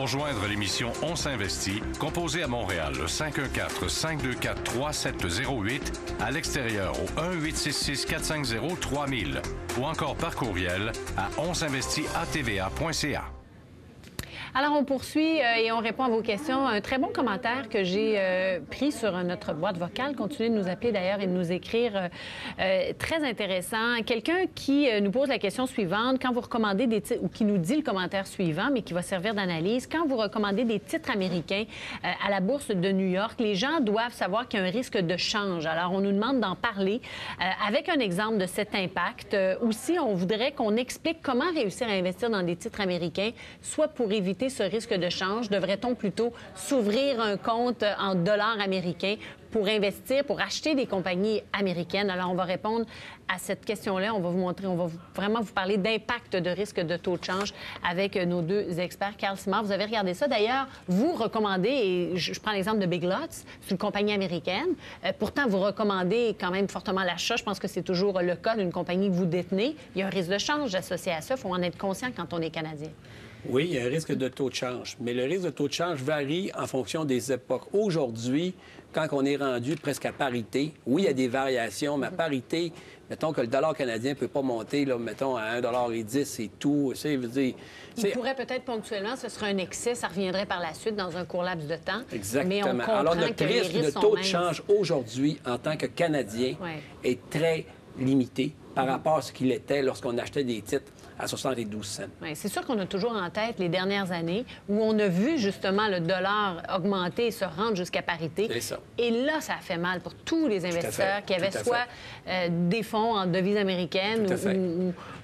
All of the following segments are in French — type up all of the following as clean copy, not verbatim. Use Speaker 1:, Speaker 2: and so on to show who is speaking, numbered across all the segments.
Speaker 1: rejoindre l'émission On s'investit, composez à Montréal le 514-524-3708, à l'extérieur au 1-866-450-3000 ou encore par courriel à onsinvestit@tva.ca.
Speaker 2: Alors, on poursuit et on répond à vos questions. Un très bon commentaire que j'ai pris sur notre boîte vocale. Continuez de nous appeler d'ailleurs et de nous écrire. Très intéressant. Quelqu'un qui nous pose la question suivante. Quand vous recommandez des titres, ou qui nous dit le commentaire suivant, mais qui va servir d'analyse, quand vous recommandez des titres américains à la bourse de New York, les gens doivent savoir qu'il y a un risque de change. Alors, on nous demande d'en parler avec un exemple de cet impact. Aussi, on voudrait qu'on explique comment réussir à investir dans des titres américains, soit pour éviter ce risque de change. Devrait-on plutôt s'ouvrir un compte en dollars américains pour investir, pour acheter des compagnies américaines? Alors, on va répondre à cette question-là. On va vous montrer, vraiment vous parler d'impact de risque de taux de change avec nos deux experts. Carl Simard, vous avez regardé ça. D'ailleurs, vous recommandez, et je prends l'exemple de Big Lots, c'est une compagnie américaine. Pourtant, vous recommandez quand même fortement l'achat. Je pense que c'est toujours le cas d'une compagnie que vous détenez. Il y a un risque de change associé à ça. Il faut en être conscient quand on est Canadien.
Speaker 3: Oui, il y a un risque de taux de change, mais le risque de taux de change varie en fonction des époques. Aujourd'hui, quand on est rendu presque à parité, oui, il y a des variations, mais à parité, mettons que le dollar canadien ne peut pas monter, là, mettons, à 1,10 $, et tout. Il
Speaker 2: pourrait peut-être ponctuellement, ce serait un excès, ça reviendrait par la suite dans un court laps de temps.
Speaker 3: Exactement.
Speaker 2: Mais on comprend
Speaker 3: alors, notre risque de taux de change aujourd'hui, en tant que Canadien, est très limité par rapport à ce qu'il était lorsqu'on achetait des titres à 72 cents.
Speaker 2: Oui, c'est sûr qu'on a toujours en tête les dernières années où on a vu justement le dollar augmenter et se rendre jusqu'à parité.
Speaker 3: C'est ça.
Speaker 2: Et là, ça a fait mal pour tous les investisseurs qui avaient soit des fonds en devises américaines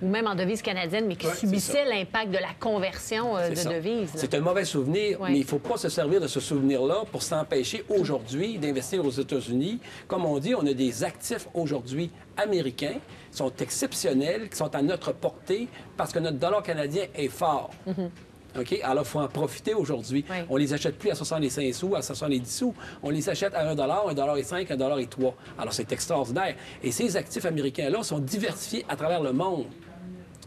Speaker 2: ou même en devises canadiennes, mais qui subissaient l'impact de la conversion de devises.
Speaker 3: C'est un mauvais souvenir, mais il ne faut pas se servir de ce souvenir-là pour s'empêcher aujourd'hui d'investir aux États-Unis. Comme on dit, on a des actifs aujourd'hui américains qui sont exceptionnels, qui sont à notre portée parce que notre dollar canadien est fort. OK? Alors, il faut en profiter aujourd'hui. On les achète plus à 65 sous, à 70 sous. On les achète à 1 $, 1,05 $, 1,03 $. Alors, c'est extraordinaire. Et ces actifs américains-là sont diversifiés à travers le monde.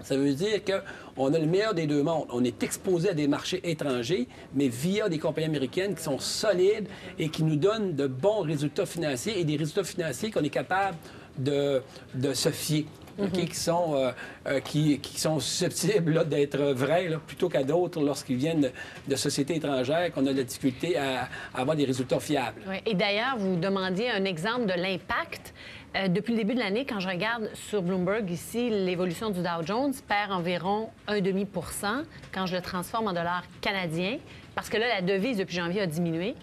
Speaker 3: Ça veut dire qu'on a le meilleur des deux mondes. On est exposé à des marchés étrangers, mais via des compagnies américaines qui sont solides et qui nous donnent de bons résultats financiers et des résultats financiers qu'on est capable de se fier. Qui sont susceptibles d'être vrais plutôt qu'à d'autres lorsqu'ils viennent de sociétés étrangères, qu'on a de la difficulté à avoir des résultats fiables.
Speaker 2: Oui. Et d'ailleurs, vous demandiez un exemple de l'impact. Depuis le début de l'année, quand je regarde sur Bloomberg ici, l'évolution du Dow Jones perd environ 1,5 % quand je le transforme en dollars canadiens, parce que là, la devise depuis janvier a diminué.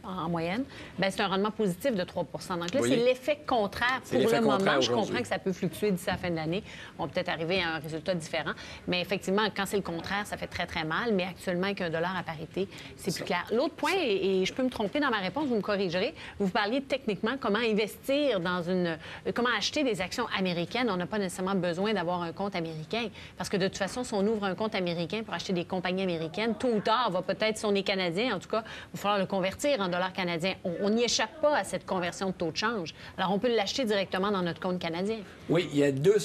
Speaker 2: En moyenne, c'est un rendement positif de 3 %. Donc là, c'est l'effet contraire pour le moment. Je comprends que ça peut fluctuer d'ici la fin de l'année. On peut peut-être arriver à un résultat différent. Mais effectivement, quand c'est le contraire, ça fait très, très mal. Mais actuellement, avec un dollar à parité, c'est plus clair. L'autre point, et je peux me tromper dans ma réponse, vous me corrigerez, vous parliez techniquement comment investir comment acheter des actions américaines. On n'a pas nécessairement besoin d'avoir un compte américain. Parce que de toute façon, si on ouvre un compte américain pour acheter des compagnies américaines, tôt ou tard, si on est Canadien, en tout cas, il va falloir le convertir en dollars canadiens. On n'y échappe pas à cette conversion de taux de change. Alors, on peut l'acheter directement dans notre compte canadien.
Speaker 3: Oui, il y a deux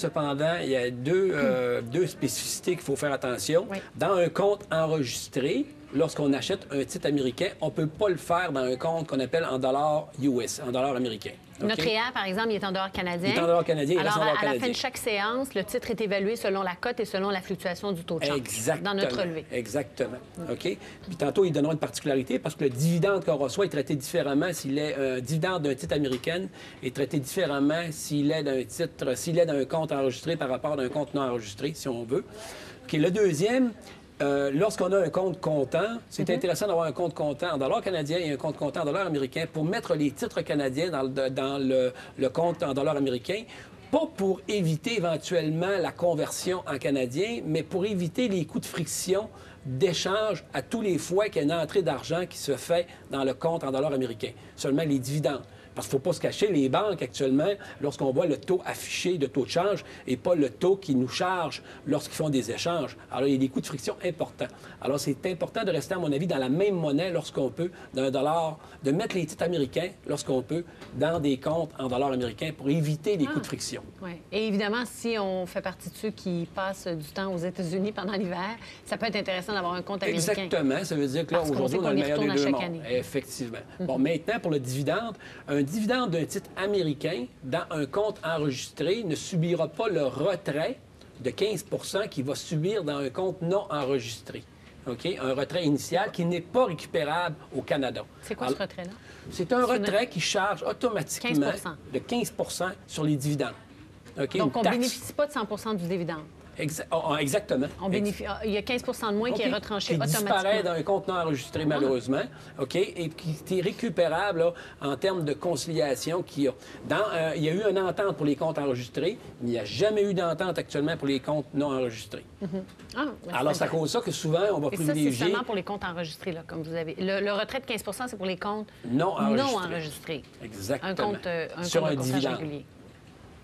Speaker 3: spécificités qu'il faut faire attention. Oui. Dans un compte enregistré, lorsqu'on achète un titre américain, on ne peut pas le faire dans un compte qu'on appelle en dollars US, en dollars américains. Okay?
Speaker 2: Notre IR, par exemple, il est en dollars canadiens.
Speaker 3: Il est en dollars canadiens.
Speaker 2: Alors, à la fin de chaque séance, le titre est évalué selon la cote et selon la fluctuation du taux de change.
Speaker 3: Exactement.
Speaker 2: Dans notre relevé.
Speaker 3: Exactement. OK? Puis tantôt, il donnera une particularité parce que le dividende qu'on reçoit est traité différemment s'il est un dividende d'un titre américain est traité différemment s'il est d'un compte enregistré par rapport à un compte non enregistré, si on veut. OK, le deuxième, lorsqu'on a un compte comptant, c'est intéressant d'avoir un compte comptant en dollars canadiens et un compte comptant en dollars américains pour mettre les titres canadiens dans le compte en dollars américains, pas pour éviter éventuellement la conversion en canadien, mais pour éviter les coûts de friction d'échange à tous les fois qu'il y a une entrée d'argent qui se fait dans le compte en dollars américains. Seulement les dividendes. Parce qu'il ne faut pas se cacher, les banques actuellement, lorsqu'on voit le taux affiché de taux de change et pas le taux qu'ils nous chargent lorsqu'ils font des échanges. Alors, il y a des coûts de friction importants. Alors, c'est important de rester, à mon avis, dans la même monnaie lorsqu'on peut, d'un dollar, de mettre les titres américains lorsqu'on peut dans des comptes en dollars américains pour éviter les coûts de friction.
Speaker 2: Oui. Et évidemment, si on fait partie de ceux qui passent du temps aux États-Unis pendant l'hiver, ça peut être intéressant d'avoir un compte américain.
Speaker 3: Exactement. Ça veut dire que là, aujourd'hui, on a le meilleur des deux mondes. Effectivement. Bon, maintenant, pour le dividende, un dividende d'un titre américain dans un compte enregistré ne subira pas le retrait de 15 qu'il va subir dans un compte non enregistré. OK? Un retrait initial qui n'est pas récupérable au Canada.
Speaker 2: C'est quoi ce retrait-là?
Speaker 3: C'est un retrait qui charge automatiquement
Speaker 2: 15
Speaker 3: de 15 sur les dividendes. Okay?
Speaker 2: Donc, on ne bénéficie pas de 100 du dividende.
Speaker 3: Exactement.
Speaker 2: Il y a 15 de moins qui est retranché automatiquement.
Speaker 3: Qui disparaît d'un compte non enregistré, malheureusement, OK? Et qui est récupérable là, en termes de conciliation. Il y a eu une entente pour les comptes enregistrés, mais il n'y a jamais eu d'entente actuellement pour les comptes non enregistrés. Alors, c'est à cause de ça que souvent, on va privilégier...
Speaker 2: Ça, c'est seulement pour les comptes enregistrés, là, comme vous avez... Le retrait de 15 c'est pour les comptes
Speaker 3: non
Speaker 2: enregistrés.
Speaker 3: Exactement.
Speaker 2: Un
Speaker 3: sur
Speaker 2: compte
Speaker 3: un
Speaker 2: de
Speaker 3: dividende.
Speaker 2: Régulier.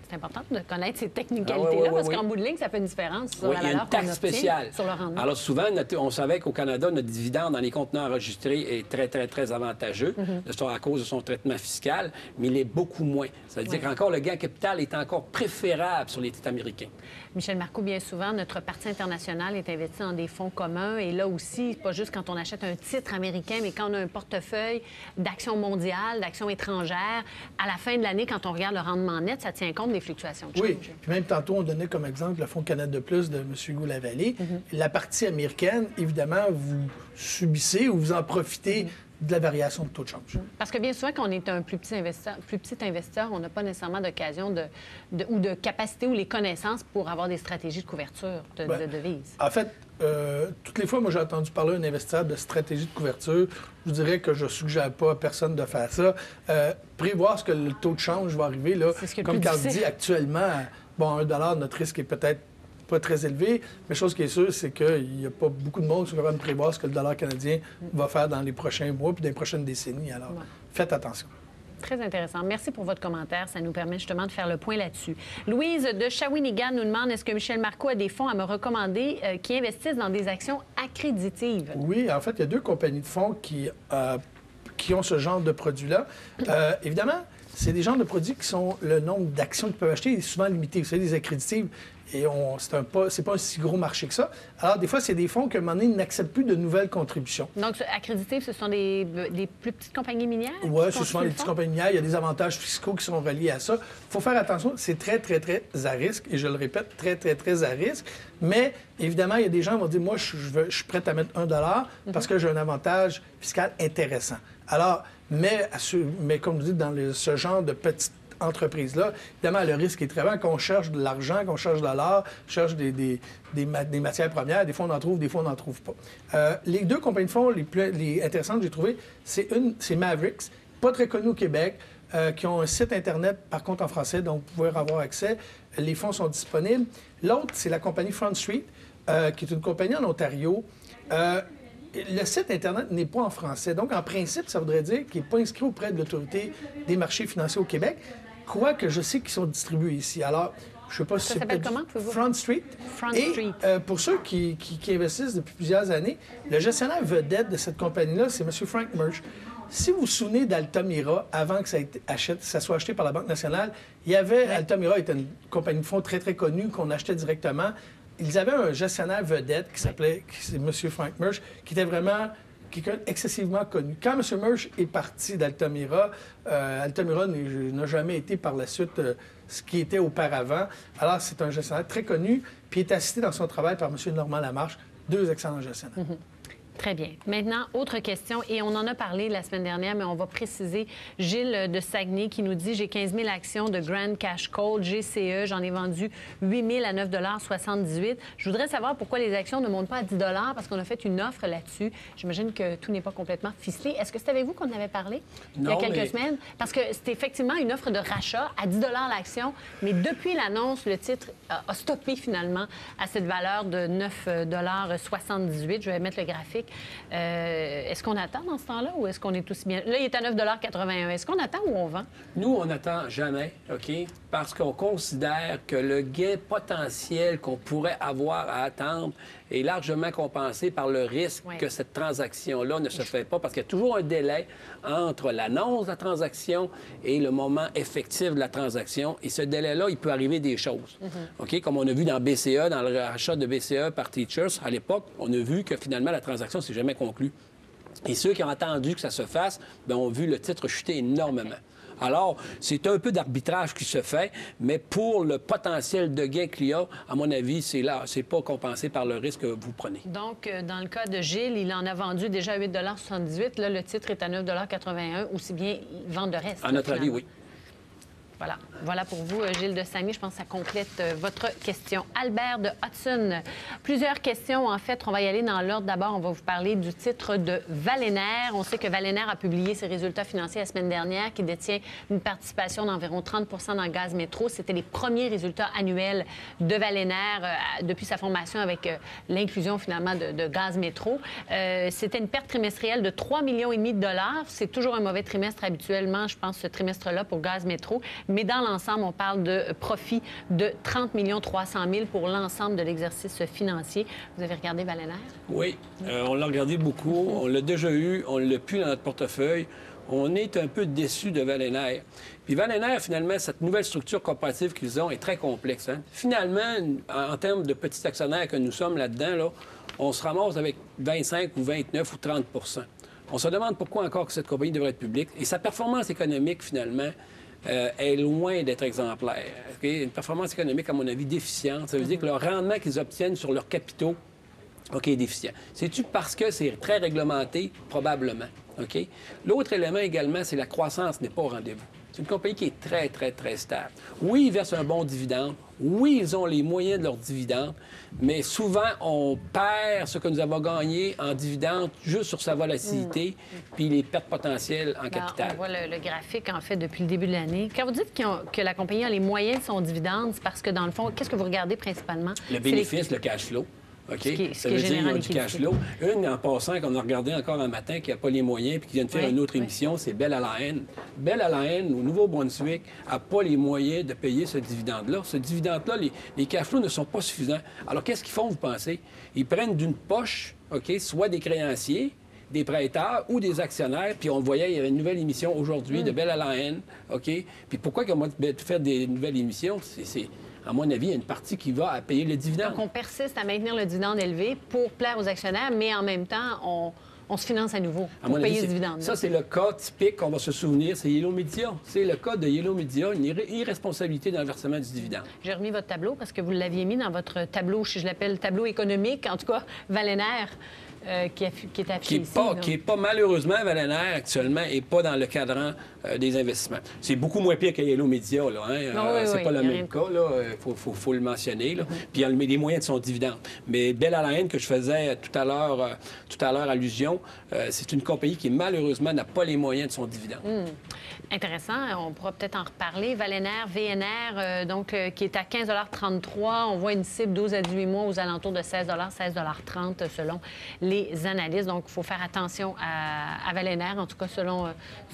Speaker 2: C'est important de connaître ces technicalités-là, parce qu'en bout de ligne, ça fait une différence sur la valeur qu'on obtient sur le rendement.
Speaker 3: Alors souvent, on savait qu'au Canada, notre dividende dans les comptes non enregistrés est très, très, très avantageux à cause de son traitement fiscal, mais il est beaucoup moins. Ça veut dire qu'encore le gain capital est encore préférable sur les titres américains.
Speaker 2: Michel Marcoux, bien souvent, notre partie internationale est investie dans des fonds communs. Et là aussi, pas juste quand on achète un titre américain, mais quand on a un portefeuille d'actions mondiales, d'actions étrangères, à la fin de l'année, quand on regarde le rendement net, ça tient compte des fluctuations de change.
Speaker 4: Oui. Puis même tantôt, on donnait comme exemple le fonds Canada de Plus de M. Hugo Lavallée. La partie américaine, évidemment, vous subissez ou vous en profitez de la variation de taux de change.
Speaker 2: Parce que bien souvent, quand on est un plus petit investisseur, on n'a pas nécessairement d'occasion ou de capacité ou les connaissances pour avoir des stratégies de couverture de devises.
Speaker 4: En fait, toutes les fois, moi, j'ai entendu parler d'un investisseur de stratégie de couverture. Je vous dirais que je ne suggère pas à personne de faire ça. Prévoir ce que le taux de change va arriver, là, comme Carl dit actuellement, bon, $1, notre risque est peut-être pas très élevé, mais chose qui est sûre, c'est qu'il n'y a pas beaucoup de monde qui sont capables de prévoir ce que le dollar canadien va faire dans les prochains mois puis dans les prochaines décennies. Alors, faites attention.
Speaker 2: Très intéressant. Merci pour votre commentaire. Ça nous permet justement de faire le point là-dessus. Louise de Shawinigan nous demande est-ce que Michel Marcoux a des fonds à me recommander qui investissent dans des actions accréditives?
Speaker 4: Oui, en fait, il y a 2 compagnies de fonds qui ont ce genre de produits-là. Évidemment, c'est des genres de produits qui sont le nombre d'actions qu'ils peuvent acheter est souvent limité. Vous savez, les accréditives, et c'est pas un si gros marché que ça. Alors, des fois, c'est des fonds qu'à un moment donné n'acceptent plus de nouvelles contributions.
Speaker 2: Donc, accréditives, ce sont des plus petites compagnies minières?
Speaker 4: Oui, c'est souvent les petites compagnies minières. Il y a des avantages fiscaux qui sont reliés à ça. Il faut faire attention. C'est très, très, très à risque. Et je le répète, très, très, très à risque. Mais, évidemment, il y a des gens qui vont dire, moi, je suis prêt à mettre $1 parce que j'ai un avantage fiscal intéressant. Alors, mais comme vous dites, dans ce genre de petites entreprises-là, évidemment, le risque est très grand. Quand on cherche de l'argent, qu'on cherche de l'or, cherche des matières premières, des fois on en trouve, des fois on n'en trouve pas. Les 2 compagnies de fonds les plus intéressantes que j'ai trouvées, c'est Mavericks, pas très connues au Québec, qui ont un site Internet, par contre en français, donc vous pouvez avoir accès. Les fonds sont disponibles. L'autre, c'est la compagnie Front Street, qui est une compagnie en Ontario. Le site Internet n'est pas en français. Donc, en principe, ça voudrait dire qu'il n'est pas inscrit auprès de l'Autorité des marchés financiers au Québec, quoique je sais qu'ils sont distribués ici. Alors, je ne sais pas si
Speaker 2: ça s'appelle comment?
Speaker 4: Front Street.
Speaker 2: Front Street.
Speaker 4: Pour ceux qui investissent depuis plusieurs années, le gestionnaire vedette de cette compagnie-là, c'est M. Frank Murch. Si vous vous souvenez d'Altamira, avant que ça soit acheté par la Banque nationale, Altamira était une compagnie de fonds très, très connue qu'on achetait directement. Ils avaient un gestionnaire vedette qui s'appelait M. Frank Murch, qui était vraiment quelqu'un excessivement connu. Quand M. Murch est parti d'Altamira, Altamira n'a jamais été par la suite ce qui était auparavant. Alors, c'est un gestionnaire très connu, puis il est assisté dans son travail par M. Normand Lamarche, 2 excellents gestionnaires.
Speaker 2: Très bien. Maintenant, autre question, et on en a parlé la semaine dernière, mais on va préciser. Gilles de Saguenay qui nous dit « J'ai 15 000 actions de Grand Cash Coal, GCE. J'en ai vendu 8 000 à 9,78 $. Je voudrais savoir pourquoi les actions ne montent pas à 10 $, parce qu'on a fait une offre là-dessus. J'imagine que tout n'est pas complètement ficelé. Est-ce que c'est avec vous qu'on en avait parlé il y a quelques semaines? Parce que c'était effectivement une offre de rachat à 10 $ l'action, mais depuis l'annonce, le titre a stoppé finalement à cette valeur de 9,78 $. Je vais mettre le graphique. Est-ce qu'on attend dans ce temps-là ou est-ce qu'on est aussi bien... Là, il est à 9,81 $. Est-ce qu'on attend ou on vend?
Speaker 3: Nous, on n'attend jamais, OK? parce qu'on considère que le gain potentiel qu'on pourrait avoir à attendre est largement compensé par le risque que cette transaction-là ne se fait pas, parce qu'il y a toujours un délai entre l'annonce de la transaction et le moment effectif de la transaction. Et ce délai-là, il peut arriver des choses. OK? Comme on a vu dans BCE, dans le rachat de BCE par Teachers, à l'époque, on a vu que finalement, la transaction ne s'est jamais conclue. Et ceux qui ont attendu que ça se fasse, bien, ont vu le titre chuter énormément. Alors, c'est un peu d'arbitrage qui se fait, mais pour le potentiel de gain qu'il y a, à mon avis, c'est pas compensé par le risque que vous prenez.
Speaker 2: Donc, dans le cas de Gilles, il en a vendu déjà à 8,78 $. Là, le titre est à 9,81 $, aussi bien vente de reste.
Speaker 3: À notre avis, oui.
Speaker 2: Voilà. Voilà pour vous, Gilles de Samy. Je pense que ça complète votre question. Albert de Hudson. Plusieurs questions. En fait, on va y aller dans l'ordre. D'abord, on va vous parler du titre de Walener. On sait que Walener a publié ses résultats financiers la semaine dernière, qui détient une participation d'environ 30 % dans Gaz Métro. C'était les premiers résultats annuels de Walener depuis sa formation avec l'inclusion, finalement, de Gaz Métro. C'était une perte trimestrielle de 3,5 millions $. C'est toujours un mauvais trimestre habituellement, je pense, ce trimestre-là pour Gaz Métro. Mais dans l'ensemble, on parle de profit de 30 300 000 pour l'ensemble de l'exercice financier. Vous avez regardé Walener?
Speaker 3: Oui, on l'a regardé beaucoup. On l'a déjà eu, on l'a plus dans notre portefeuille. On est un peu déçus de Walener. Puis Walener, finalement, cette nouvelle structure corporative qu'ils ont est très complexe. Hein? Finalement, en termes de petits actionnaires que nous sommes là-dedans, là, on se ramasse avec 25 ou 29 ou 30 %. On se demande pourquoi encore que cette compagnie devrait être publique. Et sa performance économique, finalement, est loin d'être exemplaire. Okay? Une performance économique, à mon avis, déficiente. Ça veut dire que le rendement qu'ils obtiennent sur leurs capitaux, OK, est déficient. C'est-tu parce que c'est très réglementé? Probablement. OK? L'autre élément également, c'est la croissance n'est pas au rendez-vous. C'est une compagnie qui est très, très, très stable. Oui, ils versent un bon dividende. Oui, ils ont les moyens de leur dividende, mais souvent, on perd ce que nous avons gagné en dividende juste sur sa volatilité, puis les pertes potentielles en capital.
Speaker 2: On voit le graphique, en fait, depuis le début de l'année. Quand vous dites que la compagnie a les moyens de son dividende, c'est parce que, dans le fond, qu'est-ce que vous regardez principalement?
Speaker 3: Le bénéfice, le cash flow. OK? Ça veut dire qu'ils ont du cash flow. Une, en passant, qu'on a regardé encore un matin, qui n'a pas les moyens puis qui vient de faire une autre émission, c'est Bell Alain. Bell Alain, au Nouveau-Brunswick, n'a pas les moyens de payer ce dividende-là. Ce dividende-là, les cash flows ne sont pas suffisants. Alors, qu'est-ce qu'ils font, vous pensez? Ils prennent d'une poche, OK, soit des créanciers, des prêteurs ou des actionnaires. Puis on le voyait, il y avait une nouvelle émission aujourd'hui de Bell Alain, OK? Puis pourquoi qu'on va faire des nouvelles émissions? À mon avis, il y a une partie qui va à payer le dividende.
Speaker 2: Donc, on persiste à maintenir le dividende élevé pour plaire aux actionnaires, mais en même temps, on se finance à nouveau pour payer ce dividende.
Speaker 3: Ça, c'est le cas typique qu'on va se souvenir, c'est Yellow Media. C'est le cas de Yellow Media, une irresponsabilité dans le versement du dividende.
Speaker 2: J'ai remis votre tableau parce que vous l'aviez mis dans votre tableau, je l'appelle tableau économique, en tout cas, Walener. Qui est affiché ici.
Speaker 3: Qui n'est pas, malheureusement, Walener, actuellement, et pas dans le cadran des investissements. C'est beaucoup moins pire que Yellow Media, là. Hein? C'est pas le même cas, là. Faut le mentionner, là. Puis il met les moyens de son dividende. Mais Bell Alain, que je faisais tout à l'heure allusion, c'est une compagnie qui, malheureusement, n'a pas les moyens de son dividende.
Speaker 2: Intéressant. On pourra peut-être en reparler. Walener, VNR, qui est à 15,33 $. On voit une cible 12 à 18 mois aux alentours de 16,30 $ selon les analystes. Donc, il faut faire attention à Walener, en tout cas, selon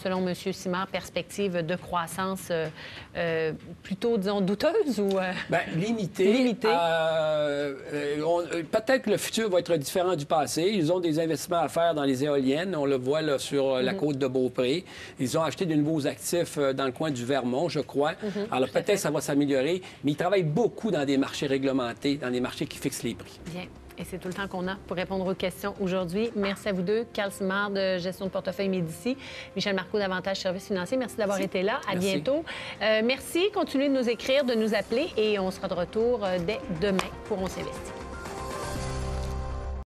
Speaker 2: M. Simard, perspective de croissance plutôt, disons, douteuse ou...
Speaker 3: Bien, limitée. Peut-être que le futur va être différent du passé. Ils ont des investissements à faire dans les éoliennes. On le voit là, sur la côte de Beaupré. Ils ont acheté de nouveaux actifs dans le coin du Vermont, je crois. Alors, peut-être que ça va s'améliorer, mais ils travaillent beaucoup dans des marchés réglementés, dans des marchés qui fixent les prix.
Speaker 2: Bien. Et c'est tout le temps qu'on a pour répondre aux questions aujourd'hui. Merci à vous deux. Carl Simard de Gestion de portefeuille Médici, Michel Marcoux d'Avantage Services financiers. Merci d'avoir été là. À bientôt. Merci. Continuez de nous écrire, de nous appeler et on sera de retour dès demain pour On s'investit.